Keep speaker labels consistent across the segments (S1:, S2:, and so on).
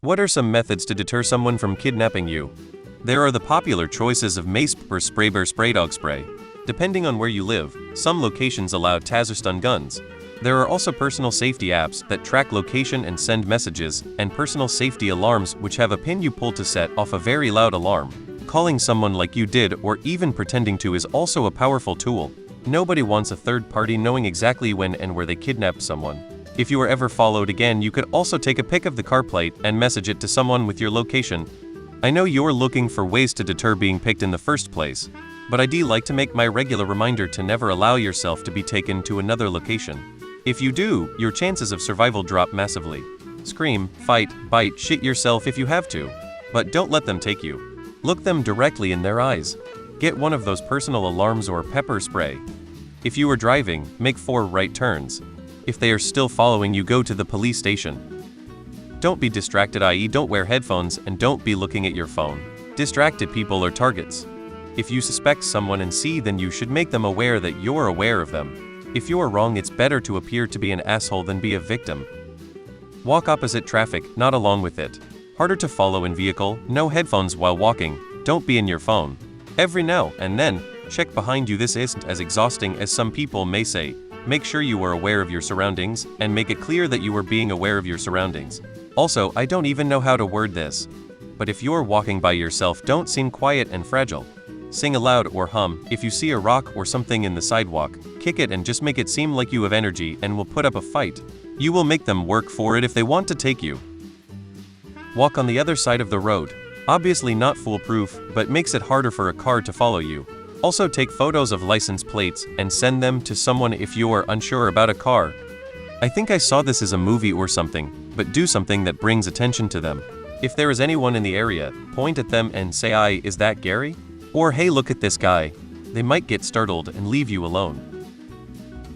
S1: What are some methods to deter someone from kidnapping you? There are the popular choices of mace pepper spray, bear spray, dog spray. Depending on where you live, some locations allow taser stun guns. There are also personal safety apps that track location and send messages, and personal safety alarms which have a pin you pull to set off a very loud alarm. Calling someone like you did or even pretending to is also a powerful tool. Nobody wants a third party knowing exactly when and where they kidnapped someone. If you are ever followed again, you could also take a pic of the car plate and message it to someone with your location. I know you're looking for ways to deter being picked in the first place, but I do like to make my regular reminder to never allow yourself to be taken to another location. If you do, your chances of survival drop massively. Scream, fight, bite, shit yourself if you have to, but don't let them take you. Look them directly in their eyes. Get one of those personal alarms or pepper spray. If you are driving, make 4 right turns. If they are still following you, go to the police station. Don't be distracted, i.e. don't wear headphones and don't be looking at your phone. Distracted people are targets. If you suspect someone and see, then you should make them aware that you're aware of them. If you're wrong, it's better to appear to be an asshole than be a victim. Walk opposite traffic, not along with it. Harder to follow in vehicle, no headphones while walking, don't be in your phone. Every now and then, check behind you. This isn't as exhausting as some people may say. Make sure you are aware of your surroundings, and make it clear that you are being aware of your surroundings. Also, I don't even know how to word this, but if you're walking by yourself, don't seem quiet and fragile. Sing aloud or hum. If you see a rock or something in the sidewalk, kick it and just make it seem like you have energy and will put up a fight. You will make them work for it if they want to take you. Walk on the other side of the road. Obviously not foolproof, but makes it harder for a car to follow you. Also, take photos of license plates and send them to someone if you are unsure about a car. I think I saw this as a movie or something, but do something that brings attention to them. If there is anyone in the area, point at them and say, "Hi, is that Gary?" Or, "Hey, look at this guy." They might get startled and leave you alone.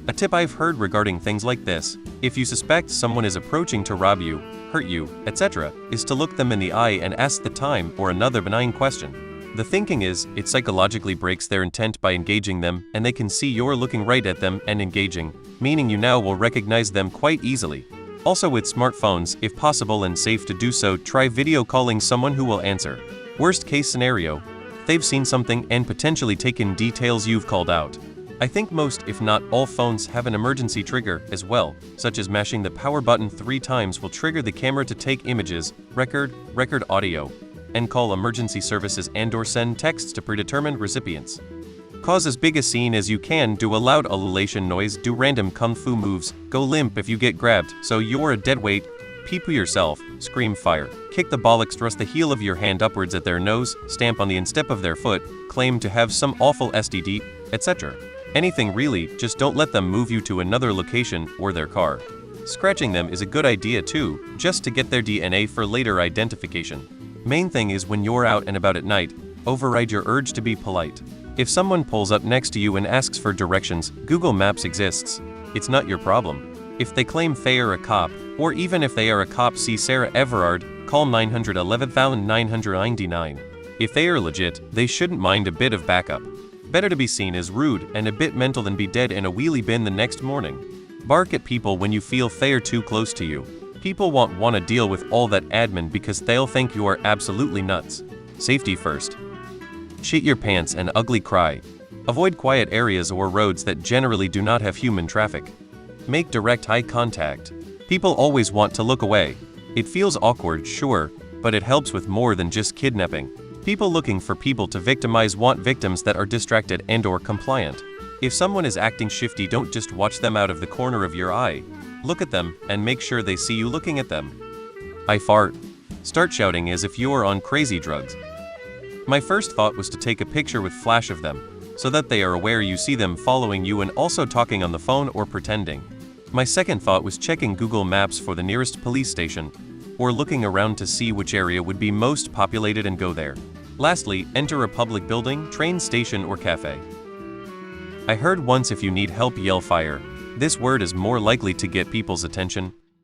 S1: A tip I've heard regarding things like this, if you suspect someone is approaching to rob you, hurt you, etc., is to look them in the eye and ask the time or another benign question. The thinking is, it psychologically breaks their intent by engaging them, and they can see you're looking right at them and engaging, meaning you now will recognize them quite easily. Also, with smartphones, if possible and safe to do so, try video calling someone who will answer. Worst case scenario, they've seen something and potentially taken details you've called out. I think most, if not all, phones have an emergency trigger as well, such as mashing the power button 3 times will trigger the camera to take images, record audio, and call emergency services and/or send texts to predetermined recipients. Cause as big a scene as you can, do a loud ululation noise, do random kung fu moves, go limp if you get grabbed so you're a dead weight, pee-poo yourself, scream fire, kick the bollocks, thrust the heel of your hand upwards at their nose, stamp on the instep of their foot, claim to have some awful STD, etc. Anything really, just don't let them move you to another location or their car. Scratching them is a good idea too, just to get their DNA for later identification. Main thing is, when you're out and about at night, override your urge to be polite. If someone pulls up next to you and asks for directions, Google Maps exists. It's not your problem. If they claim they are a cop, or even if they are a cop, see Sarah Everard, call 911,999. If they are legit, they shouldn't mind a bit of backup. Better to be seen as rude and a bit mental than be dead in a wheelie bin the next morning. Bark at people when you feel they are too close to you. People won't want to deal with all that admin because they'll think you are absolutely nuts. Safety first. Shit your pants and ugly cry. Avoid quiet areas or roads that generally do not have human traffic. Make direct eye contact. People always want to look away. It feels awkward, sure, but it helps with more than just kidnapping. People looking for people to victimize want victims that are distracted and/or compliant. If someone is acting shifty, don't just watch them out of the corner of your eye. Look at them and make sure they see you looking at them. I fart. Start shouting as if you are on crazy drugs. My first thought was to take a picture with flash of them, so that they are aware you see them following you and also talking on the phone or pretending. My second thought was checking Google Maps for the nearest police station, or looking around to see which area would be most populated and go there. Lastly, enter a public building, train station or cafe. I heard once, if you need help, yell fire. This word is more likely to get people's attention,